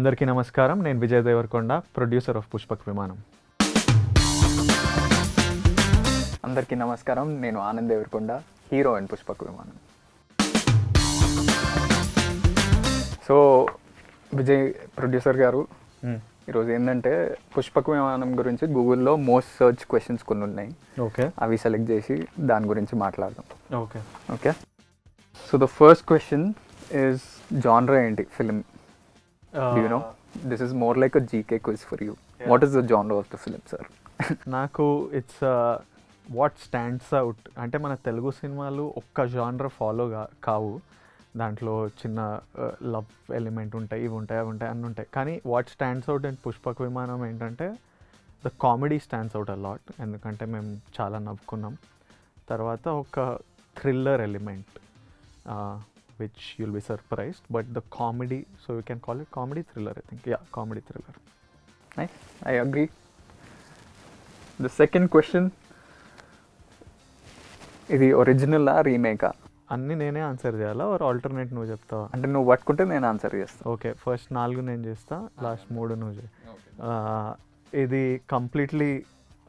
అందరికీ నమస్కారం. నేను విజయ్ దేవరకొండ, ప్రొడ్యూసర్ ఆఫ్ పుష్పక్ విమానం. అందరికీ నమస్కారం. నేను ఆనంద్ దేవరకొండ, హీరో అండ్ పుష్పక్ విమానం. సో విజయ్ ప్రొడ్యూసర్ గారు, ఈరోజు ఏంటంటే పుష్పక్ విమానం గురించి గూగుల్లో మోస్ట్ సర్చ్ క్వశ్చన్స్ కొన్ని ఉన్నాయి. ఓకే, అవి సెలెక్ట్ చేసి దాని గురించి మాట్లాడదాం. Okay okay. So the first question is genre ఏంటి film? Do you know? This is more like a GK quiz for you. Yeah. What is the genre of the film, sir? నాకు it's what stands out అంటే మన తెలుగు సినిమాలు ఒక్క genre follow కావు. దాంట్లో చిన్న love element ఉంటాయి, ఇవి ఉంటాయి, అవి ఉంటాయి, అన్నీ ఉంటాయి. కానీ what stands out and Pushpak Vimanam ఏంటంటే the comedy stands out a lot. ఎందుకంటే మేము చాలా నవ్వుకున్నాం. తర్వాత ఒక thriller element which you'll be surprised, but the comedy, so you can call it comedy thriller, I think. Yeah, comedy thriller. Nice, I agree. The second question, ఇది original రీమేకా? అన్నీ నేనే answer చేయాలా ఆర్ ఆల్టర్నేట్ నువ్వు చెప్తావా? అంటే నువ్వు పట్టుకుంటే నేను ఆన్సర్ చేస్తాను. ఓకే, ఫస్ట్ 4 నేను చేస్తా, లాస్ట్ 3 నువ్వు చేయి. ఇది completely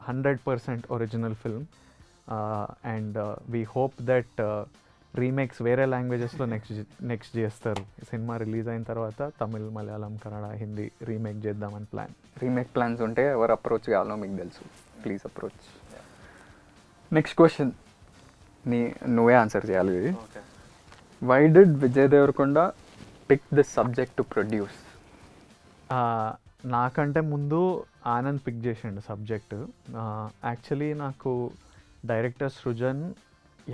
100% original film and we hope that remakes వేరే లాంగ్వేజెస్లో నెక్స్ట్ చేస్తారు. సినిమా రిలీజ్ అయిన తర్వాత తమిళ్, మలయాళం, కన్నడ, హిందీ రీమేక్ చేద్దామని ప్లాన్. రీమేక్ ప్లాన్స్ ఉంటే ఎవరు అప్రోచ్ కావాలో మీకు తెలుసు, ప్లీజ్ అప్రోచ్. నెక్స్ట్ క్వశ్చన్ నువ్వే ఆన్సర్ చేయాలి. Why did Vijay Deverakonda pick this subject to produce? నాకంటే ముందు ఆనంద్ పిక్ చేసిండు సబ్జెక్టు. యాక్చువల్లీ నాకు డైరెక్టర్ సృజన్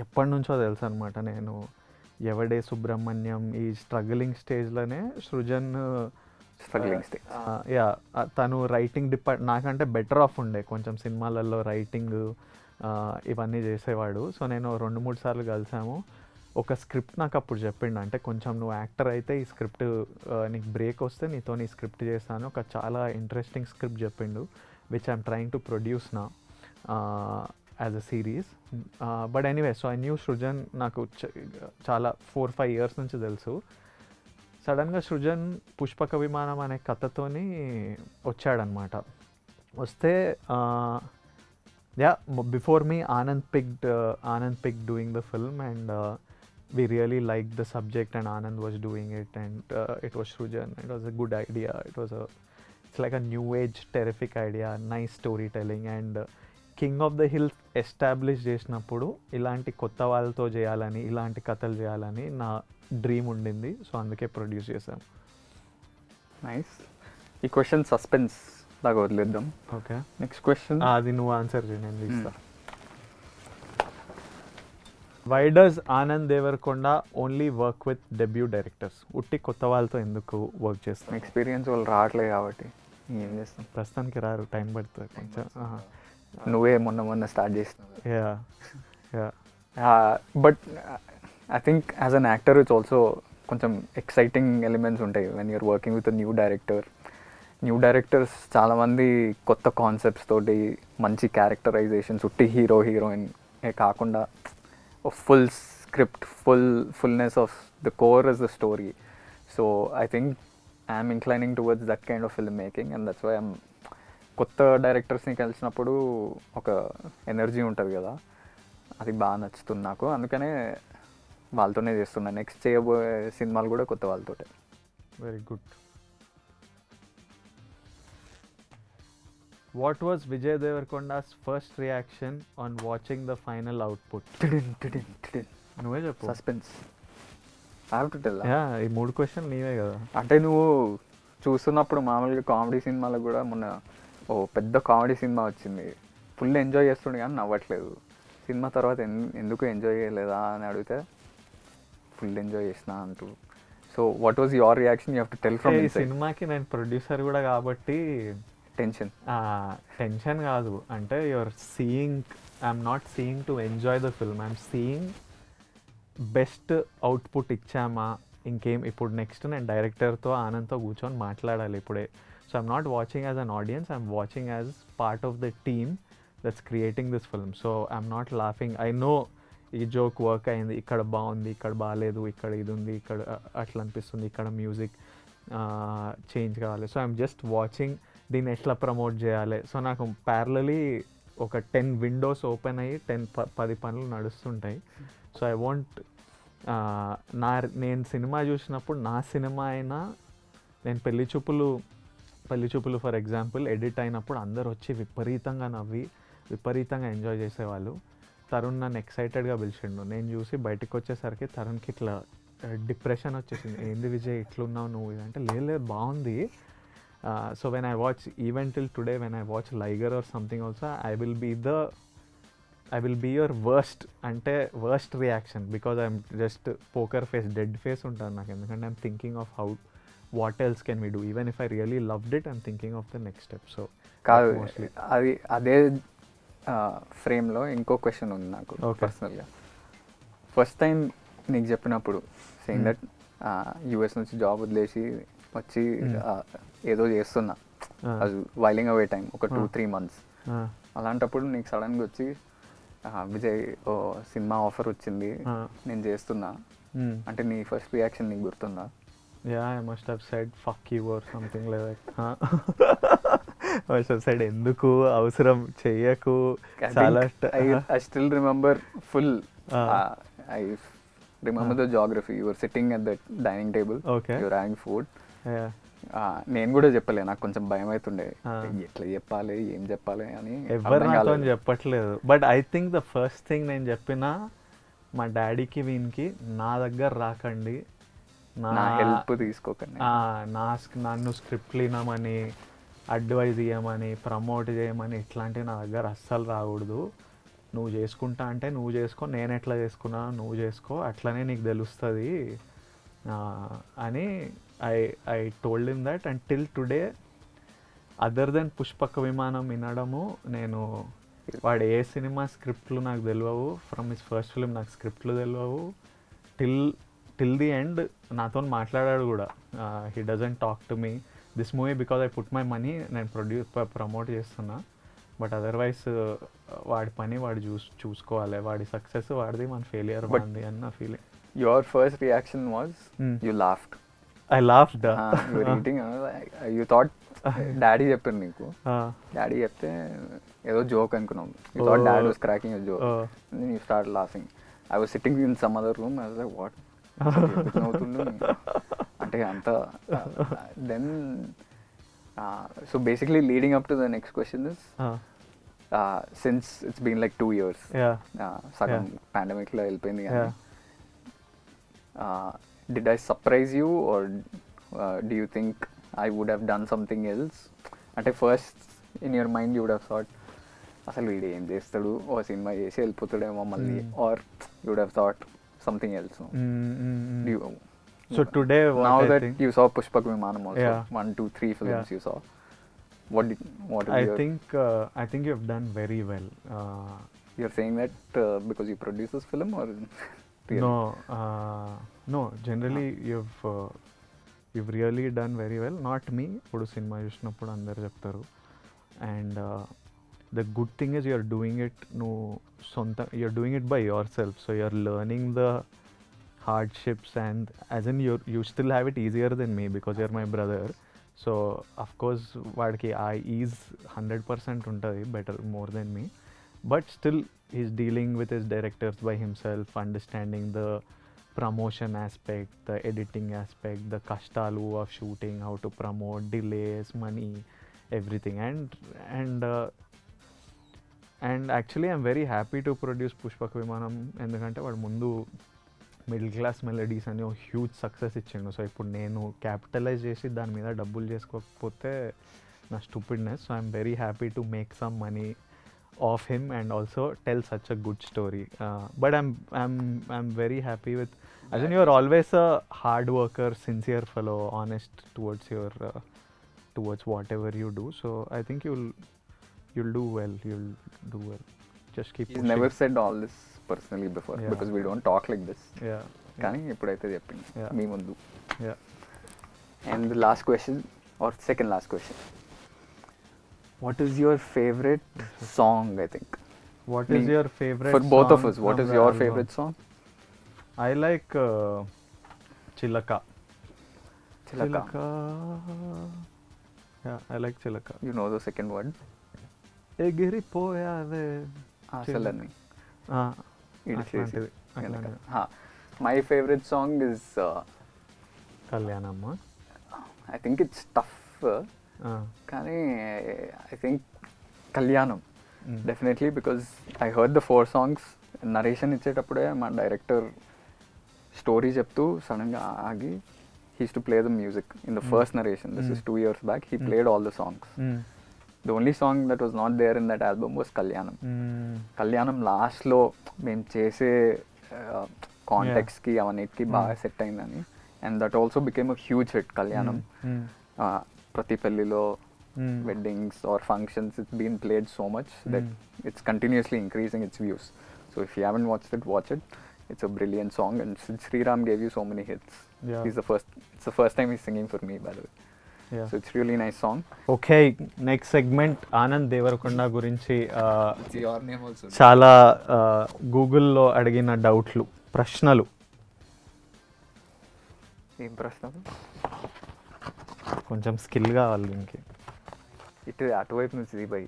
ఎప్పటి నుంచో తెలుసు అనమాట. నేను ఎవడే సుబ్రహ్మణ్యం ఈ స్ట్రగ్లింగ్ స్టేజ్లోనే సృజన్ స్ట్రగ్లింగ్ స్టేజ్, యా, తను రైటింగ్ నాకంటే బెటర్ ఆఫ్ ఉండే కొంచెం సినిమాలలో రైటింగ్ ఇవన్నీ చేసేవాడు. సో నేను 2-3 సార్లు కలిసాము. ఒక స్క్రిప్ట్ నాకు అప్పుడు చెప్పిండు, అంటే కొంచెం నువ్వు యాక్టర్ అయితే ఈ స్క్రిప్ట్ నీకు బ్రేక్ వస్తే నీతో నీ స్క్రిప్ట్ చేస్తాను. ఒక చాలా ఇంట్రెస్టింగ్ స్క్రిప్ట్ చెప్పిండు, which I'm trying to produce నా as a series. But anyway, so I knew Srujan. నాకు చాలా 4-5 ఇయర్స్ నుంచి తెలుసు. సడన్గా సృజన్ పుష్పక విమానం అనే కథతోని వచ్చాడనమాట. వస్తే yeah, before me Anand picked doing the film and we really liked the subject and Anand was doing it and it was Srujan. It was a good idea. It's like a new age terrific idea, nice storytelling and king of the hills establish చేసినప్పుడు ఇలాంటి కొత్త వాళ్ళతో చేయాలని, ఇలాంటి కథలు చేయాలని నా dream ఉండింది. సో అందుకే ప్రొడ్యూస్ చేశాం. నైస్. ఈ క్వశ్చన్ సస్పెన్స్ లాగా వదిలేద్దాం. ఓకే, నెక్స్ట్ క్వశ్చన్ అది నువ్వు ఆన్సర్ చేయి, నేను తీస్తా. Why does Anand Deverakonda only work with debut directors? ఉట్టి కొత్త వాళ్ళతో ఎందుకు వర్క్ చేస్తాం? ఎక్స్పీరియన్స్ వాళ్ళు రావట్లేదు కాబట్టి ఏం చేస్తాం. ప్రస్తుతానికి రారు, టైం పడుతుంది కొంచెం. నువ్వే మొన్న స్టార్ట్ చేస్తున్నావు. Yeah yeah, but I think as an actor it's also కొంచెం ఎక్సైటింగ్ ఎలిమెంట్స్ ఉంటాయి when you're working with new director. New directors చాలామంది కొత్త కాన్సెప్ట్స్ తోటి, మంచి క్యారెక్టరైజేషన్స్, ఉట్టి హీరోయిన్ కాకుండా full script, fullness of the core is the story. So I think I'm inclining towards that kind of film making and that's why I'm. కొత్త డైరెక్టర్స్ని కలిసినప్పుడు ఒక ఎనర్జీ ఉంటుంది కదా, అది బాగా నచ్చుతుంది నాకు. అందుకనే వాళ్ళతోనే చేస్తున్నా. నెక్స్ట్ చేయబోయే సినిమాలు కూడా కొత్త వాళ్ళతోటే. Very good. What was Vijay Devarakonda's first reaction on watching the final output? నువ్వే చెప్పు. Suspense. I have to tell. Yeah, ఈ 3 క్వశ్చన్ నీవే కదా. అంటే నువ్వు చూస్తున్నప్పుడు మామూలుగా కామెడీ సినిమాలకు కూడా మొన్న పెద్ద కామెడీ సినిమా వచ్చింది, ఫుల్ ఎంజాయ్ చేస్తుండే కానీ నవ్వట్లేదు. సినిమా తర్వాత ఎందుకు ఎంజాయ్ చేయలేదా అని అడిగితే ఫుల్ ఎంజాయ్ చేసిన అంటూ. So what was your reaction? You have to tell from ఈ సినిమాకి నేను ప్రొడ్యూసర్ కూడా కాబట్టి టెన్షన్ కాదు. అంటే your seeing, I'm not seeing to enjoy the film, I'm seeing best output ఇచ్చామా, ఇంకేం. ఇప్పుడు నెక్స్ట్ నేను డైరెక్టర్తో ఆనంద్తో కూర్చొని మాట్లాడాలి ఇప్పుడే. So I'm not watching as an audience, I'm watching as part of the team that's creating this film. So I'm not laughing. I know ఈ joke work అయింది, ఇక్కడ బాగుంది, ఇక్కడ బాగాలేదు, ఇక్కడ ఇది ఉంది, ఇక్కడ అట్లా అనిపిస్తుంది, ఇక్కడ మ్యూజిక్. చేంజ్ కావాలి. సో ఐఎమ్ జస్ట్ వాచింగ్ దీన్ని ఎట్లా ప్రమోట్ చేయాలి. సో నాకు ప్యారలీ ఒక 10 విండోస్ ఓపెన్ అయ్యి 10 పనులు నడుస్తుంటాయి. సో ఐ వాంట్ నేను సినిమా చూసినప్పుడు నా సినిమా అయినా నేను పెళ్లి చూపులు ఫర్ ఎగ్జాంపుల్ ఎడిట్ అయినప్పుడు అందరు వచ్చి విపరీతంగా నవ్వి విపరీతంగా ఎంజాయ్ చేసేవాళ్ళు. తరుణ్ నన్ను ఎక్సైటెడ్గా పిలిచిండు. నేను చూసి బయటకు వచ్చేసరికి తరుణ్కి ఇట్లా డిప్రెషన్ వచ్చేసింది. ఏంది విజయ్ ఇట్లున్నావు నువ్వు ఇదంటే, లేదు బాగుంది. So when I watch even till today when I watch Liger or something also I will be your worst reaction because I'm just poker face, dead face ఉంటాను నాకు. ఎందుకంటే I'm thinking of what else can we do. Even if I really loved it I'm thinking of the next step. So కాదు, అదే ఫ్రేమ్లో ఇంకో question ఉంది నాకు పర్సనల్గా. ఫస్ట్ టైం నీకు చెప్పినప్పుడు సేయింగ్ దట్ యూఎస్ నుంచి జాబ్ వదిలేసి వచ్చి ఏదో చేస్తున్నా, అది వైలింగ్ అవే టైం ఒక 2-3 months. అలాంటప్పుడు నీకు సడన్గా వచ్చి విజయ్ ఓ సినిమా ఆఫర్ వచ్చింది నేను చేస్తున్నా అంటే నీ ఫస్ట్ రియాక్షన్ నీకు గుర్తుందా? Yeah, I must have said fuck you or something like that. I must have said ఎందుకు అవసరం చెయ్యకు. చాలా I still remember full. I remember the geography. You were sitting at the dining table. Okay. You were having food. Yeah. నేను కూడా చెప్పలే, నాకు కొంచెం భయం అవుతుండే ఎట్లా చెప్పాలి ఏం చెప్పాలి అని. ఎవరు నాతో చెప్పట్లేదు. But I think the first thing నేను చెప్పిన మా డాడీకి వీనికి నా దగ్గర రాకండి, నా హెల్ప్ తీసుకోకండి, నన్ను స్క్రిప్ట్లు వినమని అడ్వైజ్ ఇవ్వమని ప్రమోట్ చేయమని ఇట్లాంటివి నా దగ్గర అస్సలు రాకూడదు. నువ్వు చేసుకుంటా అంటే నువ్వు చేసుకో, నేను ఎట్లా చేసుకున్నా నువ్వు చేసుకో, అట్లనే నీకు తెలుస్తుంది అని I told him that. And till today other than Pushpaka Vimanam వినడము, నేను వాడు ఏ సినిమా స్క్రిప్ట్లు నాకు తెలియవు, ఫ్రమ్ హిస్ ఫస్ట్ ఫిలిం నాకు స్క్రిప్ట్లు తెలియవు. టిల్ ది ఎండ్ నాతో మాట్లాడాడు కూడా. He doesn't talk to me this movie because I put my money, నేను ప్రమోట్ చేస్తున్నా. బట్ అదర్వైజ్ వాడి పని వాడు చూసుకోవాలి, వాడి సక్సెస్ వాడిది, మన ఫెయిలియర్ వాడిది అని నా feeling. Your first reaction was you laughed. I laughed. You were eating. You thought daddy చెప్పారు నీకు, డాడీ చెప్తే ఏదో జోక్ అనుకున్నాం. You thought dad was cracking a joke. And then you started laughing. I was sitting in some other room. I was like, what? అవుతుండు అంటే అంత. Then so basically leading up to the next question is since it's been like 2 years, సగం pandemic లో వెళ్ళిపోయింది కానీ, did I surprise you or do you think I would have done something else? అంటే first in your mind you would have thought అసలు వీడు ఏం చేస్తాడు, ఓ cinema చేసి వెళ్ళిపోతాడేమో మళ్ళీ, or you would have thought something else? So today now that you saw Pushpak Vimanam also, 1, 2, 3 films you saw, what I think you have done very well. You're saying that because you produced this film or really? No, generally you've really done very well. Not me, ఇప్పుడు cinema చూసినప్పుడు అందరు చెప్తారు. And the good thing is you're doing it you're doing it by yourself, so you're learning the hardships, and as in you still have it easier than me because you're my brother. So of course వాడికి ఆ ease 100% ఉంటుంది, better more than me, but still he's dealing with his directors by himself, understanding the promotion aspect, the editing aspect, the kashtalu of shooting, how to promote, delays, money, everything. And actually I'm very happy to produce Pushpak Vimanam ఎందుకంటే వాడు ముందు middle class melodies అని ఒక huge success ఇచ్చిండు. So ఇప్పుడు నేను capitalise చేసి దాని మీద డబ్బులు చేసుకోకపోతే నా stupidness. So I'm very happy to make some money of him and also tell such a good story. But I'm very happy with, as in you're always a hard worker, sincere fellow, honest towards towards whatever you do. So I think you'll do well. Just keep pushing. He's never said all this personally before, because we don't talk like this. కానీ ఎప్పుడైతే చెప్పింది మీ ముందు. And the last question or second last question, what is your favorite song? I think what is your favorite for both song of us, what is your favorite song? I like Chilaka. Chilaka. I like Chilaka. You know the second word? ఎగిరిపోయావే అసలని. అట్లాంటిది. My favourite song is Kalyanamma. I think it's tough, కానీ I think Kalyanam definitely, because I heard the 4 songs. Narration ఇచ్చేటప్పుడే మా director story చెప్తూ సడన్గా ఆగి he used to play the music in the first narration. This is 2 years back. He played all the songs. The only song that was not there in that album was Kalyanam. Kalyanam last lo మేము చేసే కాంటెక్స్కి అవన్నిటికి బాగా set అయిందని, and that also became a huge hit. Kalyanam ప్రతి పెళ్ళిలో, weddings or functions, it's been played so much that it's continuously increasing its views. So if you haven't watched it, watch it. It's a brilliant song, and Sid Sriram gave you so many hits. Yeah. It's the first time he's singing for me, by the way. Yeah. So it's really nice song. Okay, next segment Anand Devarakonda గురించి It's your name also. చాలా గూగుల్లో అడిగిన డౌట్లు, ప్రశ్నలు. ఏం ప్రశ్న? కొంచెం skill కావాలి దీనికి. ఇటు అటువైపు నుంచి దిగిపోయి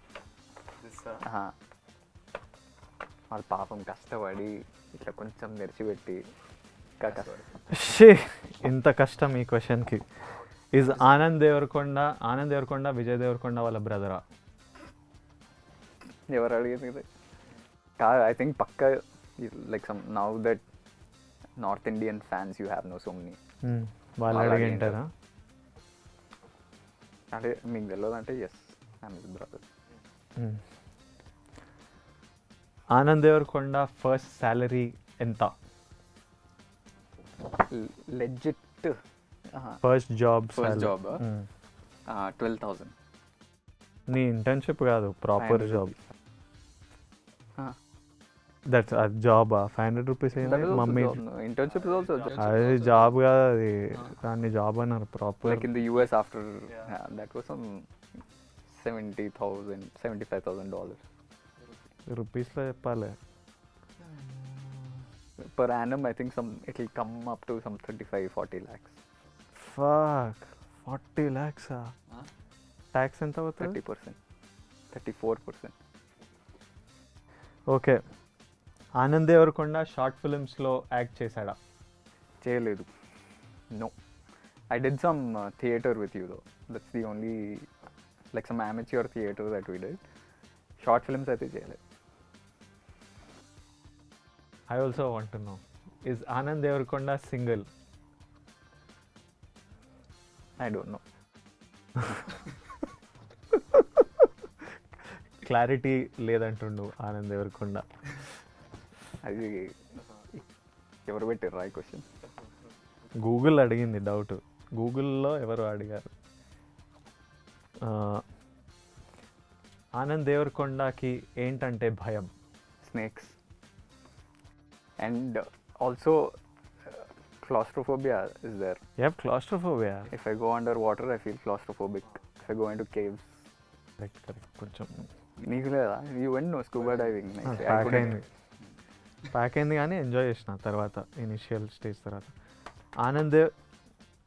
వాళ్ళ పాపం కష్టపడి ఇట్లా కొంచెం తెరిచిపెట్టి ఇంత కష్టం ఈ క్వశ్చన్కి. ఈజ్ ఆనంద్ దేవరకొండ విజయ్ దేవరకొండ వాళ్ళ బ్రదరా? ఎవరు అడిగేది ఇది? కాదు, ఐ థింక్ పక్క like some now that north Indian fans you have no so many. వాళ్ళు అడిగింటారా? అంటే మీకు తెలియదు అంటే yes, I'm his brother. Anand Devarakonda first salary ఎంత? Legit first job. 12,000. నీ ఇంటర్న్షిప్ కాదు, proper job. That's job. 500 rupees mummy. Internship is also అది జాబ్ కాదు, అది దాన్ని జాబ్ అన్నారు proper. Like in the US after that was some $75,000 రూపీస్లో చెప్పాలి. Per annum, I think it will come up to some 35-40 lakhs. Fuck, 40 lakhs. Tax ఎంత అవుతుంది? 30%, 34%. Okay, Anand Devarakonda short ఫిల్మ్స్లో యాక్ట్ చేశాడా? చేయలేదు. No. I did some theatre with you though. That's the only like some amateur theatre that we did. Short films అయితే చేయలేదు. I also want to know, is Anand Devarkonda single? I don't know. Clarity లేదంటుండు ఆనంద్ దేవరకొండ. అది ఎవరు పెట్టారు ఈ question? Google అడిగింది doubt. గూగుల్లో ఎవరు అడిగారు. ఆనంద్ దేవరకొండకి ఏంటంటే భయం? Snakes. And also claustrophobia is there. You have claustrophobia? If I go underwater, I feel claustrophobic. If I go into caves. Correct. కొంచెం. నీకు లేదా? You went no scuba diving. Pack అయింది కానీ ఎంజాయ్ చేసిన తర్వాత, ఇనిషియల్ స్టేజ్ తర్వాత.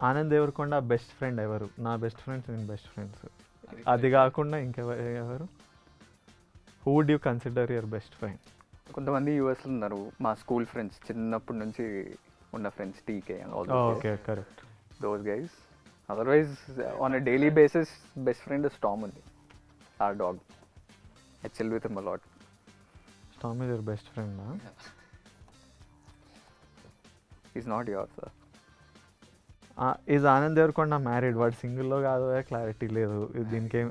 Anand Devarakonda best friend ఎవరు? నా బెస్ట్ ఫ్రెండ్స్, నేను బెస్ట్ ఫ్రెండ్స్. అది కాకుండా ఇంకెవరు? Who would you consider your best friend? కొంతమంది యూఎస్లో ఉన్నారు, మా స్కూల్ ఫ్రెండ్స్, చిన్నప్పటి నుంచి ఉన్న friends, TK and all those. Okay, correct. Those guys. Otherwise on a daily basis best friend is Tom ఉంది, or dog. I chill with him a lot. Tom is your best friend? Is not your sir. Is Anand Devarakonda married? వాడు సింగిల్లో కాదు, clarity లేదు దీనికేం.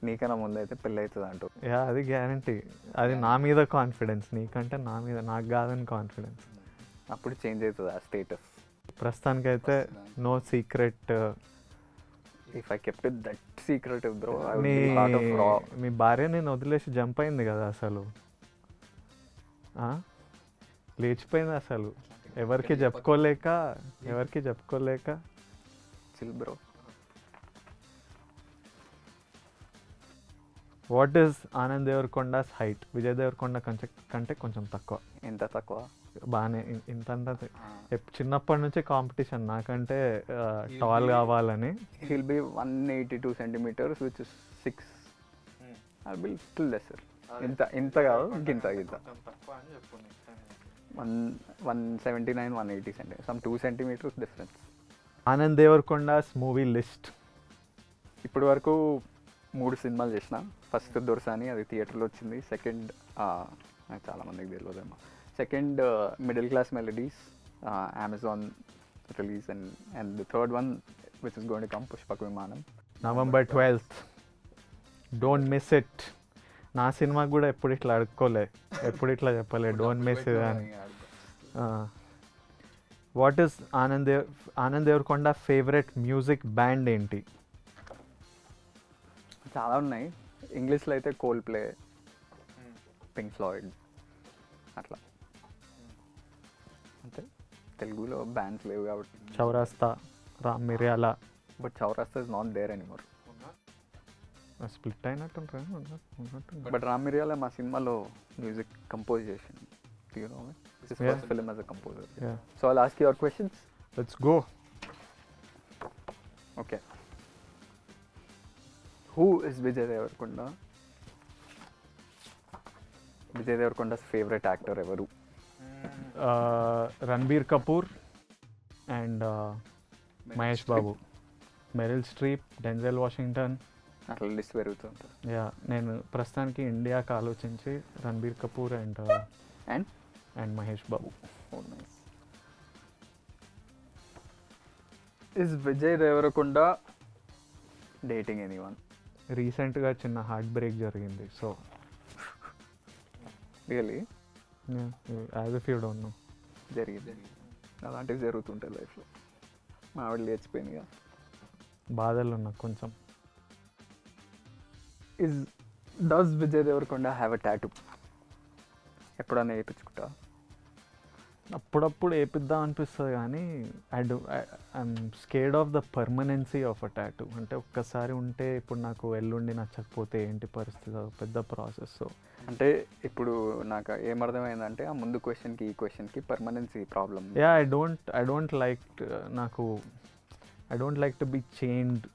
నీకన్నా ముందు అయితే పెళ్ళి అవుతుంది అంటూ. యా, అది గ్యారంటీ. అది నా మీద కాన్ఫిడెన్స్, నీకంటే నా మీద, నాకు కాదని కాన్ఫిడెన్స్. అప్పుడు చేంజ్ అవుతుంది ఆ స్టేటస్. ప్రస్తుతానికైతే no secret. If I kept it that secret bro, మీ భార్య నేను వదిలేసి జంప్ అయింది కదా అసలు, లేచిపోయింది అసలు, ఎవరికి చెప్పుకోలేక. Chill bro. What is Anand Deverakonda's height? Vijay Deverakonda కంటే కొంచెం తక్కువ. ఎంత తక్కువ? బాగానే ఇంత చిన్నప్పటి నుంచి కాంపిటీషన్ నాకంటే టాల్ కావాలని. He'll be 182 centimeters, which is 6. I'll be little lesser. ఇంత కాదు, గింత 179, 180 centimeters. Some 2 centimeters difference. Anand Devarakonda's movie list. ఇప్పటి వరకు 3 సినిమాలు చేసిన. ఫస్ట్ దొరసాని, అది థియేటర్లో వచ్చింది. సెకండ్ నాకు చాలామందికి తెలియదేమో. Second middle class melodies, Amazon release. And the third one which is going to come, Pushpaka Vimanam, November 12th. Don't miss it. నా సినిమాకి కూడా ఎప్పుడు ఇట్లా అడుక్కోలే, ఎప్పుడు ఇట్లా చెప్పలే డోంట్ మిస్ ఇట్ అని. What is Anand Deverakonda favourite music band ఏంటి? చాలా ఉన్నాయి. ఇంగ్లీష్లో అయితే కోల్ ప్లే, పింక్ ఫ్లాయిడ్, అట్లా. అంతే. తెలుగులో బ్యాండ్స్ లేవు కాబట్టి. Chowraasta, Ram Miryala. But Chowraasta is not there anymore. Split అయినట్టు. బట్ రామ్ మిర్యాల మా సినిమాలో మ్యూజిక్ కంపోజ్ చేసింది. You know, his first film as a composer. Yeah. So I'll ask you your questions. Let's go. Okay. Who is Vijay Deverakonda? Vijay Deverakonda's favorite actor ever? Ranbir Kapoor and Mahesh Babu. Meryl Streep, Denzel Washington. అట్లా list పెరుగుతుంది. Yeah, నేను ప్రస్తుతానికి ఇండియాకి ఆలోచించి Ranbir Kapoor and Mahesh Babu. Is Vijay Deverakonda dating anyone? రీసెంట్గా చిన్న heartbreak జరిగింది. So really, as if you don't know. జరిగింది. అలాంటివి జరుగుతుంటాయి లైఫ్లో. మా ఆవిడ లేచిపోయింది. బాధలు ఉన్నా కొంచెం. Does Vijay Deverakonda have a tattoo? ఎప్పుడన్నా వేయించుకుంటా? అప్పుడప్పుడు వేపిద్దాం అనిపిస్తుంది కానీ I'm scared of the permanency of a tattoo. అంటే ఒక్కసారి ఉంటే ఇప్పుడు నాకు ఎల్లుండి నచ్చకపోతే ఏంటి పరిస్థితి, పెద్ద ప్రాసెస్. సో అంటే ఇప్పుడు నాకు ఏమర్థమైందంటే ఆ ముందు క్వశ్చన్కి ఈ క్వశ్చన్కి permanency problem. Yeah, I don't like to be chained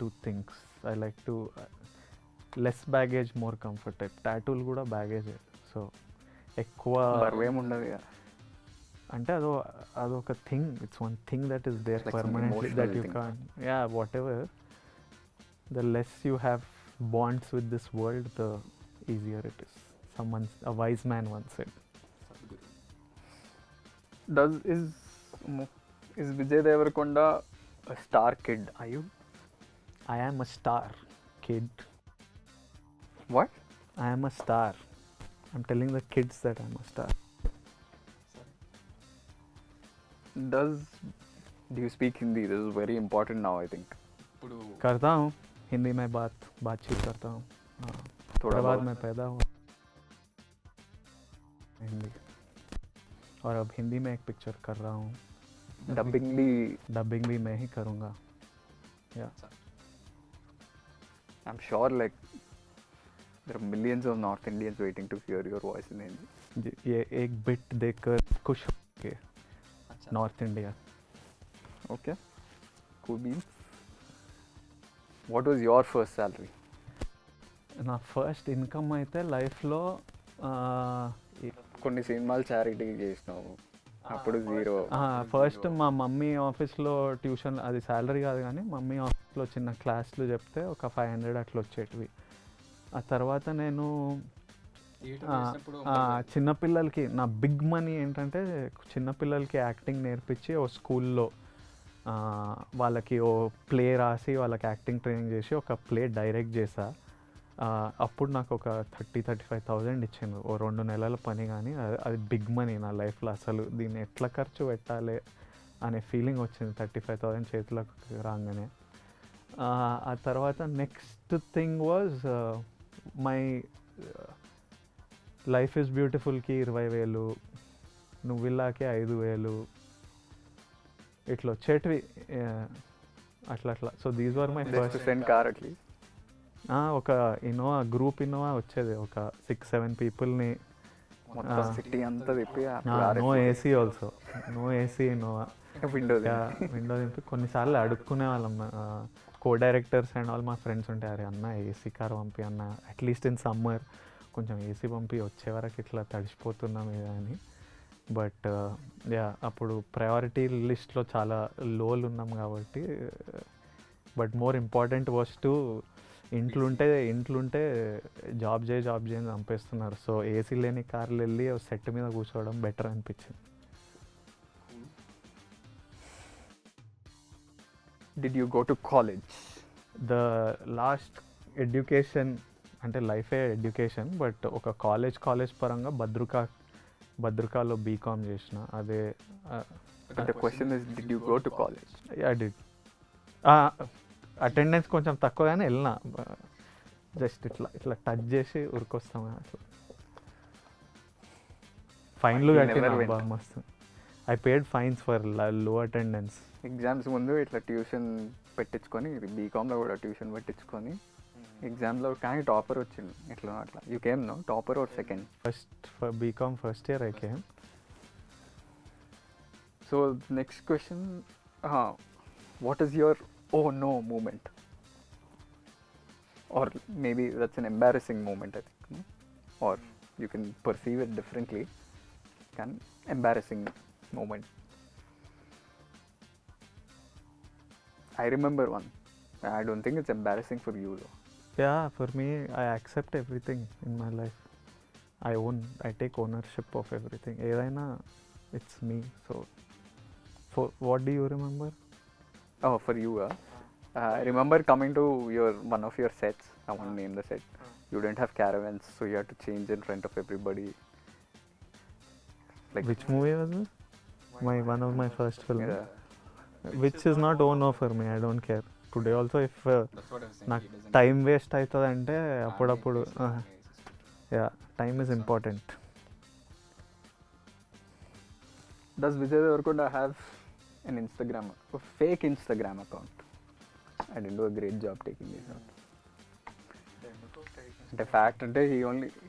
to things. I like to less baggage, more comfort type. టాటూలు కూడా బ్యాగేజే. సో ఎక్కువ బరువేముండదు అంటే అదొక thing. It's one thing that is there permanently that you can. Yeah, whatever, the less you have bonds with this world, the easier it is. A wise man once said. Is Vijay Deverakonda a star kid? Are you? I am a star kid. What? I am a star. I'm telling the kids that I'm a star. Do you speak Hindi? This is very important now, I think. करता हूँ हिंदी में बातचीत करता हूँ. थोड़ा बाद मैं पैदा हुआ हिंदी, और अब हिंदी में एक पिक्चर कर रहा हूँ. डबिंग भी मैं ही करूँगा. या I'm sure like there are millions of North Indians waiting to hear your voice in Hindi. ये एक बिट देखकर खुश हो के north India. Okay, cool beans. What was your first salary? నా ఫస్ట్ ఇన్కమ్ అయితే లైఫ్లో కొన్ని సినిమాలు చారిటీకి చేసినావు, అప్పుడు జీరో. ఫస్ట్ మా మమ్మీ ఆఫీస్లో ట్యూషన్, అది శాలరీ కాదు కానీ మమ్మీ ఆఫీస్లో చిన్న క్లాసులు చెప్తే ఒక 500 అట్లా వచ్చేటివి. ఆ తర్వాత నేను చిన్నపిల్లలకి నా బిగ్ మనీ ఏంటంటే చిన్నపిల్లలకి యాక్టింగ్ నేర్పించి ఓ స్కూల్లో వాళ్ళకి ఓ ప్లే రాసి వాళ్ళకి యాక్టింగ్ ట్రైనింగ్ చేసి ఒక ప్లే డైరెక్ట్ చేసా. అప్పుడు నాకు ఒక 30,000-35,000 ఇచ్చింది ఓ 2 నెలల పని. కానీ అది బిగ్ మనీ నా లైఫ్లో. అసలు దీన్ని ఎట్లా ఖర్చు పెట్టాలి అనే ఫీలింగ్ వచ్చింది 35,000 చేతులకు రాగానే. ఆ తర్వాత next thing was my life is బ్యూటిఫుల్కి 20,000, నువ్విల్లాకి 5,000 ఇట్లా వచ్చేటివి అట్లా. So these were my first. Car at least ఒక ఇన్నోవా గ్రూప్ ఇన్నోవా వచ్చేది, ఒక 6-7 పీపుల్ని. మొత్తం సిటీ అంతా తిప్పి no AC also, no AC Innova, window window దింపి కొన్నిసార్లు అడుక్కునే వాళ్ళం. కో డైరెక్టర్స్ అండ్ ఆల్ మా ఫ్రెండ్స్ ఉంటే, అరే అన్న ఏసీ కార్ పంపి అన్న, అట్లీస్ట్ ఇన్ సమ్మర్ కొంచెం ఏసీ పంపి వచ్చే వరకు ఇట్లా తడిసిపోతున్నాం ఇది అని. బట్ అప్పుడు ప్రయారిటీ లిస్ట్లో చాలా లోలు ఉన్నాం కాబట్టి. But more important was to ఇంట్లుంటే జాబ్ చేయని చంపేస్తున్నారు. సో ఏసీ లేని కార్లు వెళ్ళి సెట్ మీద కూర్చోవడం బెటర్ అనిపించింది. Did you go to college? The last education అంటే లైఫే ఎడ్యుకేషన్, బట్ ఒక కాలేజ్ పరంగా భద్రకాలో బీకామ్ చేసిన. అదే the question is did you go to college? I did. Attendance కొంచెం తక్కువగానే వెళ్ళిన, జస్ట్ ఇట్లా టచ్ చేసి ఉరికొస్తాం అట్లా. ఫైన్లు కట్టిన మస్తు. ఐ పేడ్ ఫైన్స్ ఫర్ లో అటెండెన్స్. ఎగ్జామ్స్ ముందు ఇట్లా ట్యూషన్ పెట్టించుకొని, బీకామ్లో కూడా ట్యూషన్ పెట్టించుకొని ఎగ్జామ్లో కానీ టాపర్ వచ్చిండు ఇట్లా అట్లా. You came no topper or second? BCom first year I came. So next question, what is your oh no moment, or maybe that's an embarrassing moment, I think, no? Or you can perceive it differently. Can embarrassing moment? I remember one. I don't think it's embarrassing for you though. Yeah, for me, I accept everything in my life. I take ownership of everything. Edaina, it's me. So for what do you remember? Oh, for you, I remember coming to one of your sets. I won't name the set. You didn't have caravans, so you had to change in front of everybody. Like, which movie was it? One of my first film. Yeah. Which is not oh-no for me. I don't care. Today also, if That's what I was saying. నాకు He doesn't time waste అవుతుంది అంటే అప్పుడప్పుడు time is important. Does Vijay Devarkonda have an Instagram, a fake Instagram account? I didn't do a great job taking this out. The fact that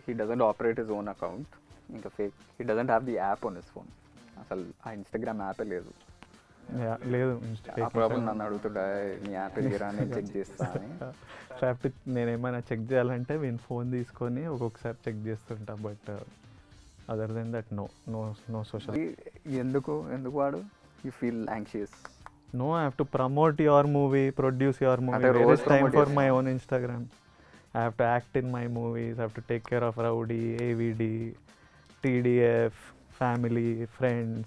he doesn't operate his own account, ఇంకా fake. He doesn't have the app on his phone. అసలు ఆ Instagram యాపే లేదు. లేదు, అప్పుడప్పుడు నన్ను అడుగుతుంటా నీ app ఎదిరా నేను చెక్ చేస్తా అని. ట్రాఫిక్ నేను ఏమైనా చెక్ చేయాలంటే నేను ఫోన్ తీసుకొని ఒక్కొక్కసారి చెక్ చేస్తుంటా. But other then that no social. ఎందుకు వాడు you feel anxious? No, I have to promote your movie, produce your movie. There is time for my own Instagram. I have to act in my movies. I have to take care of Rowdy, AVD, TDF, family, friends.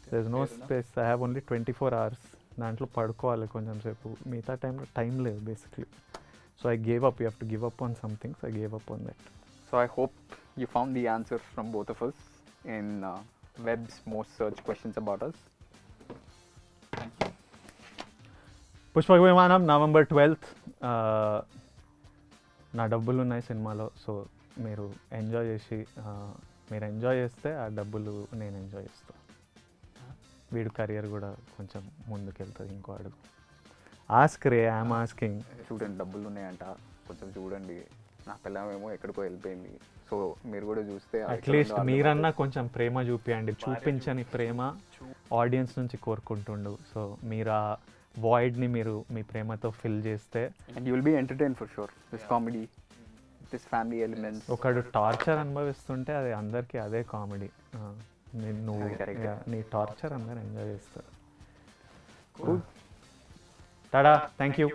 There's no space. I have only 24 hours. దాంట్లో పడుకోవాలి కొంచెం సేపు, మిగతా time లేదు basically. So I gave up. You have to give up on something. So I gave up on that. So I hope you found the answers from both of us in Web's most searched questions about us. పుష్పక విమానం November 12th. నా డబ్బులు ఉన్నాయి సినిమాలో. So మీరు enjoy చేస్తే ఆ డబ్బులు నేను ఎంజాయ్ చేస్తాను. వీడు కెరియర్ కూడా కొంచెం ముందుకెళ్తుంది ఇంకో అడుగు. Ask ray, I'm asking. చూడండి డబ్బులు ఉన్నాయంట, కొంచెం చూడండి. నా పిల్లమేమో ఎక్కడికో వెళ్ళిపోయింది. సో మీరు కూడా చూస్తే అట్లీస్ట్ మీరన్నా కొంచెం ప్రేమ చూపించండి. చూపించని ప్రేమ ఆడియన్స్ నుంచి కోరుకుంటుండు. సో మీరు ఆ వాయిడ్ని మీరు మీ ప్రేమతో ఫిల్ చేస్తే and you will be entertain for sure. This comedy, this family elements. ఒకడు టార్చర్ అనుభవిస్తుంటే అది అందరికీ అదే కామెడీ. నువ్వు నీ టార్చర్ అందరు ఎంజాయ్ చేస్తారు. Tada, thank you.